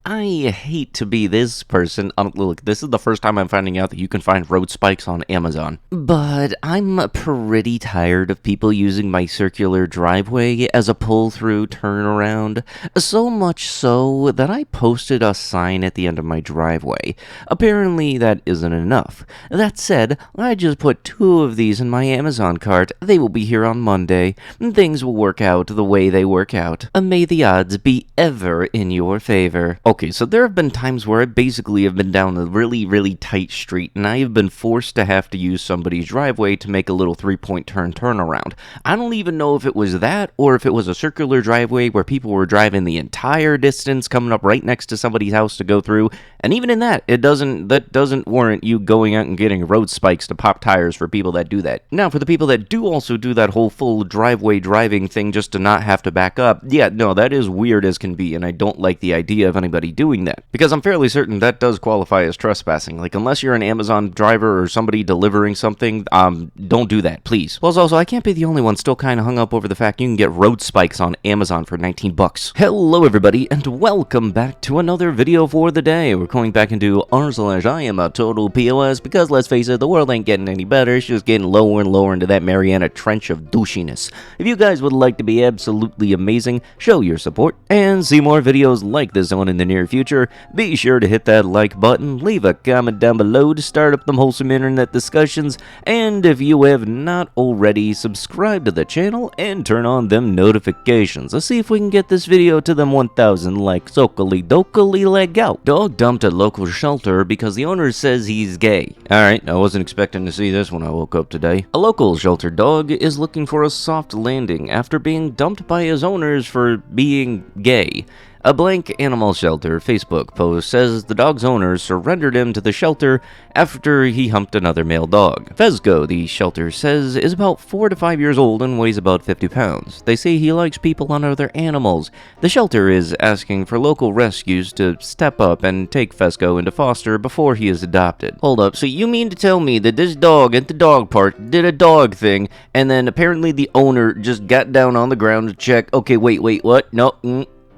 I hate to be this person. Look, this is the first time I'm finding out that you can find road spikes on Amazon. But I'm pretty tired of people using my circular driveway as a pull-through turnaround. So much so that I posted a sign at the end of my driveway. Apparently, that isn't enough. That said, I just put 2 of these in my Amazon cart. They will be here on Monday. Things will work out the way they work out. May the odds be ever in your favor. Okay, so there have been times where I basically have been down a really tight street, and I have been forced to have to use somebody's driveway to make a little 3-point turnaround. I don't even know if it was that, or if it was a circular driveway where people were driving the entire distance, coming up right next to somebody's house to go through, and even in that, that doesn't warrant you going out and getting road spikes to pop tires for people that do that. Now, for the people that do also do that whole full driveway driving thing just to not have to back up, yeah, no, that is weird as can be, and I don't like the idea of anybody doing that, because I'm fairly certain that does qualify as trespassing. Like, unless you're an Amazon driver or somebody delivering something, don't do that, please. Plus, also, I can't be the only one still kind of hung up over the fact you can get road spikes on Amazon for 19 bucks. Hello, everybody, and welcome back to another video for the day. We're going back into r/iamatotalpieceofsh, because let's face it, the world ain't getting any better. It's just getting lower and lower into that Mariana Trench of douchiness. If you guys would like to be absolutely amazing, show your support, and see more videos like this one in the near future, be sure to hit that like button, leave a comment down below to start up them wholesome internet discussions, and if you have not already, subscribe to the channel and turn on them notifications. Let's see if we can get this video to them 1,000 likes. Okily dokily leg out. Dog dumped at local shelter because the owner says he's gay. Alright, I wasn't expecting to see this when I woke up today. A local shelter dog is looking for a soft landing after being dumped by his owners for being gay. A blank animal shelter Facebook post says the dog's owner surrendered him to the shelter after he humped another male dog. Fezco, the shelter says, is about 4 to 5 years old and weighs about 50 pounds. They say he likes people and other animals. The shelter is asking for local rescues to step up and take Fezco into foster before he is adopted. Hold up, so you mean to tell me that this dog at the dog park did a dog thing, and then apparently the owner just got down on the ground to check, okay, wait, what?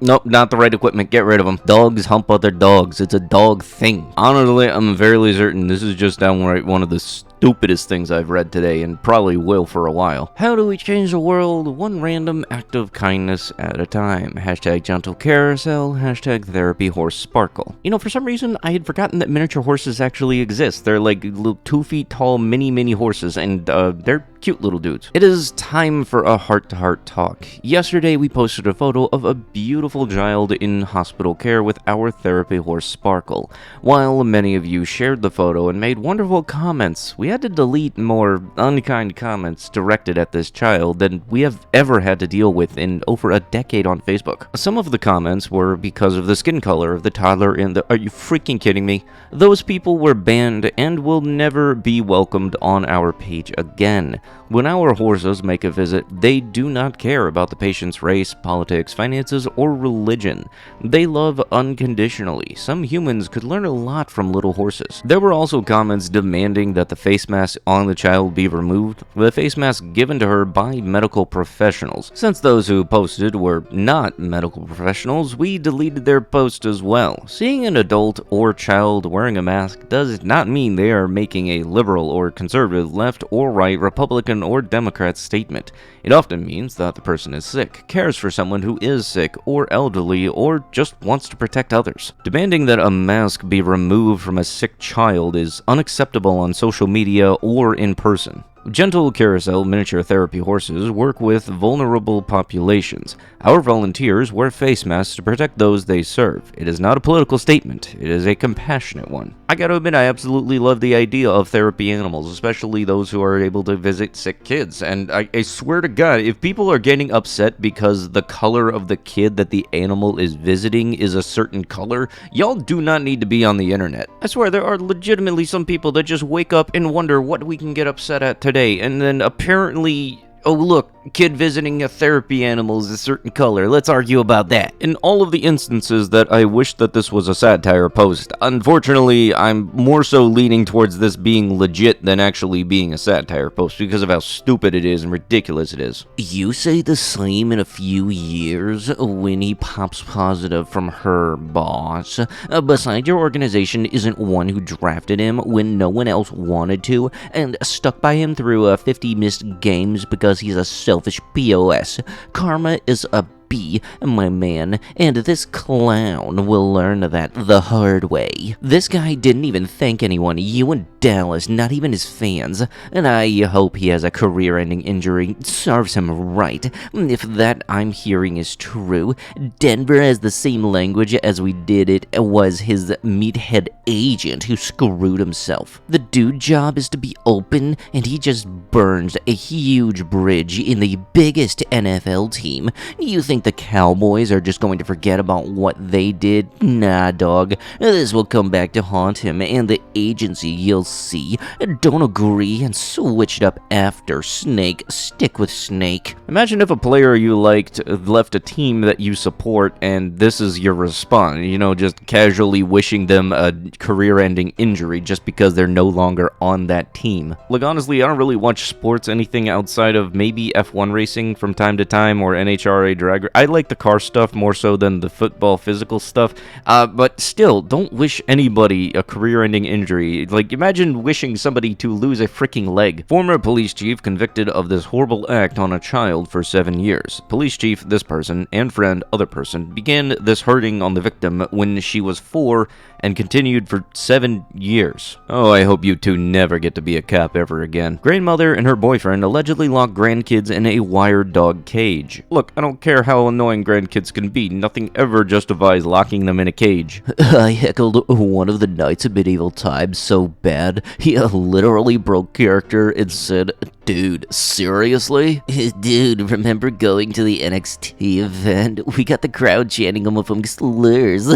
Nope, not the right equipment. Get rid of them. Dogs hump other dogs. It's a dog thing. Honestly, I'm fairly certain this is just downright one of the stupidest things I've read today, and probably will for a while. How do we change the world? One random act of kindness at a time. Hashtag gentle carousel. Hashtag therapy horse sparkle. You know, for some reason, I had forgotten that miniature horses actually exist. They're like little 2 feet tall mini horses, and they're cute little dudes. It is time for a heart-to-heart talk. Yesterday, we posted a photo of a beautiful child in hospital care with our therapy horse Sparkle. While many of you shared the photo and made wonderful comments, we had to delete more unkind comments directed at this child than we have ever had to deal with in over a decade on Facebook. Some of the comments were because of the skin color of the toddler in the... Are you freaking kidding me? Those people were banned and will never be welcomed on our page again. When our horses make a visit, they do not care about the patient's race, politics, finances, or religion. They love unconditionally. Some humans could learn a lot from little horses. There were also comments demanding that the face mask on the child be removed, the face mask given to her by medical professionals. Since those who posted were not medical professionals, we deleted their post as well. Seeing an adult or child wearing a mask does not mean they are making a liberal or conservative, left or right, Republican or Democrat statement. It often means that the person is sick, cares for someone who is sick or elderly, or just wants to protect others. Demanding that a mask be removed from a sick child is unacceptable on social media or in person. Gentle Carousel miniature therapy horses work with vulnerable populations. Our volunteers wear face masks to protect those they serve. It is not a political statement, it is a compassionate one. I gotta admit, I absolutely love the idea of therapy animals, especially those who are able to visit sick kids. And I swear to God, if people are getting upset because the color of the kid that the animal is visiting is a certain color, y'all do not need to be on the internet. I swear, there are legitimately some people that just wake up and wonder what we can get upset at today, and then apparently, oh look, kid visiting a therapy animal is a certain color. Let's argue about that. In all of the instances that I wish that this was a satire post, unfortunately, I'm more so leaning towards this being legit than actually being a satire post because of how stupid it is and ridiculous it is. You say the same in a few years when he pops positive from her boss. Besides, your organization isn't one who drafted him when no one else wanted to, and stuck by him through 50 missed games because he's a selfish POS. Karma is a B, my man, and this clown will learn that the hard way. This guy didn't even thank anyone, you and Dallas, not even his fans, and I hope he has a career-ending injury. Serves him right. If that I'm hearing is true, Denver has the same language as we did it was his meathead agent who screwed himself. The dude job is to be open, and he just burns a huge bridge in the biggest NFL team. You think the Cowboys are just going to forget about what they did? Nah, dog. This will come back to haunt him and the agency, you'll see. Don't agree and switch it up after. Snake, stick with Snake. Imagine if a player you liked left a team that you support and this is your response, just casually wishing them a career-ending injury just because they're no longer on that team. Like, honestly, I don't really watch sports anything outside of maybe F1 racing from time to time or NHRA drag. I like the car stuff more so than the football physical stuff, but still, don't wish anybody a career-ending injury. Like, imagine wishing somebody to lose a freaking leg. Former police chief convicted of this horrible act on a child for 7 years. Police chief, this person, and friend, other person, began this hurting on the victim when she was 4 and continued for 7 years. Oh, I hope you two never get to be a cop ever again. Grandmother and her boyfriend allegedly locked grandkids in a wired dog cage. Look, I don't care how annoying grandkids can be, nothing ever justifies locking them in a cage. I heckled one of the knights of medieval times so bad, he literally broke character and said, "Dude, seriously?" Dude, remember going to the NXT event? We got the crowd chanting him with some slurs.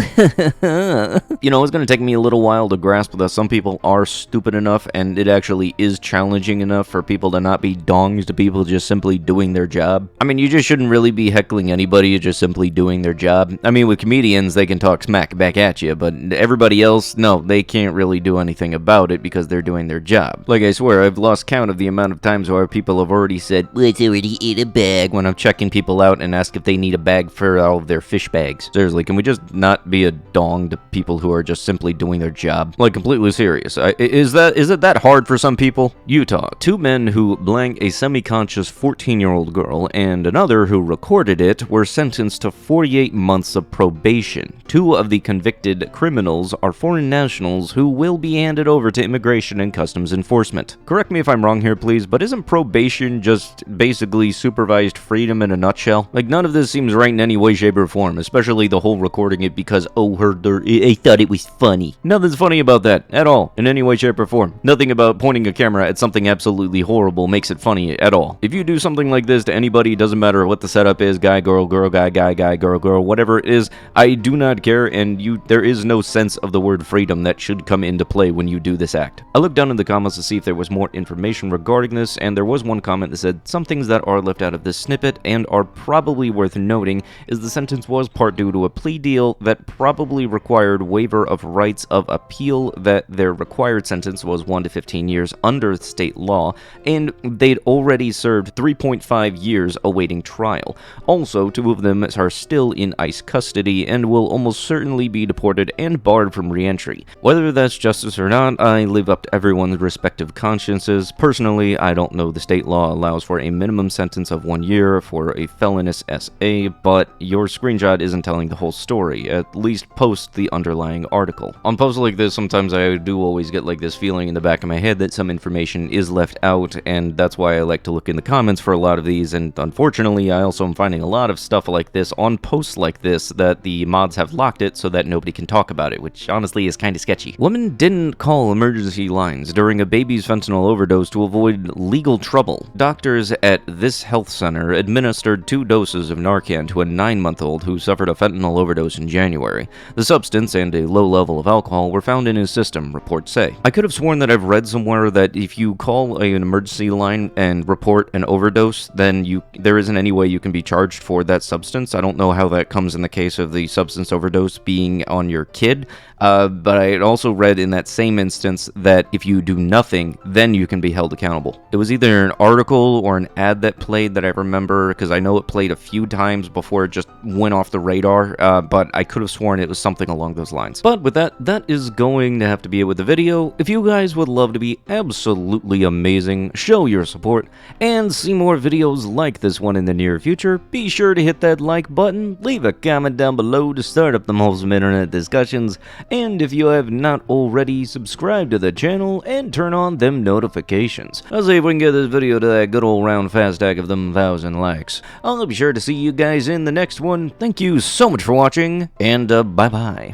It's going to take me a little while to grasp that some people are stupid enough, and it actually is challenging enough for people to not be dongs to people just simply doing their job. I mean, you just shouldn't really be heckling anybody just simply doing their job. I mean, with comedians, they can talk smack back at you, but everybody else, no, they can't really do anything about it because they're doing their job. Like, I swear, I've lost count of the amount of times where people have already said, "Let's already eat a bag," when I'm checking people out and ask if they need a bag for all of their fish bags. Seriously, can we just not be a dong to people who are just simply doing their job? Like, completely serious. Is it that hard for some people? Utah. 2 men who blanked a semi-conscious 14-year-old girl and another who recorded it were sentenced to 48 months of probation. 2 of the convicted criminals are foreign nationals who will be handed over to Immigration and Customs Enforcement. Correct me if I'm wrong here, please, but isn't probation just basically supervised freedom in a nutshell? Like, none of this seems right in any way, shape, or form, especially the whole recording it because, I thought it was funny. Nothing's funny about that, at all, in any way, shape, or form. Nothing about pointing a camera at something absolutely horrible makes it funny at all. If you do something like this to anybody, it doesn't matter what the setup is, guy, girl, guy, guy, girl, whatever it is, I do not care, and there is no sense of the word freedom that should come into play when you do this act. I looked down in the comments to see if there was more information regarding this, and there was one comment that said, "Some things that are left out of this snippet and are probably worth noting is the sentence was part due to a plea deal that probably required waiver of rights of appeal, that their required sentence was 1 to 15 years under state law, and they'd already served 3.5 years awaiting trial. Also, 2 of them are still in ICE custody and will almost certainly be deported and barred from re-entry. Whether that's justice or not, I leave up to everyone's respective consciences. Personally, I don't know the state law allows for a minimum sentence of 1 year for a felonious SA, but your screenshot isn't telling the whole story. At least post the underlying article. On posts like this, sometimes I do always get like this feeling in the back of my head that some information is left out, and that's why I like to look in the comments for a lot of these, and unfortunately, I also am finding a lot of stuff like this on posts like this that the mods have locked it so that nobody can talk about it, which honestly is kinda sketchy. Woman didn't call emergency lines during a baby's fentanyl overdose to avoid legal trouble. Doctors at this health center administered 2 doses of Narcan to a 9-month-old who suffered a fentanyl overdose in January. The substance and a low level of alcohol were found in his system, reports say. I could have sworn that I've read somewhere that if you call an emergency line and report an overdose, then there isn't any way you can be charged for that substance. I don't know how that comes in the case of the substance overdose being on your kid, but I had also read in that same instance that if you do nothing, then you can be held accountable. It was either an article or an ad that played that I remember, because I know it played a few times before it just went off the radar, but I could have sworn it was something along those lines. But with that is going to have to be it with the video. If you guys would love to be absolutely amazing, show your support, and see more videos like this one in the near future, be sure to hit that like button, leave a comment down below to start up the wholesome internet discussions, and if you have not already, subscribe to the channel and turn on them notifications. I'll see if we can get this video to that good old round fast tag of them 1,000 likes. I'll be sure to see you guys in the next one. Thank you so much for watching, and bye-bye.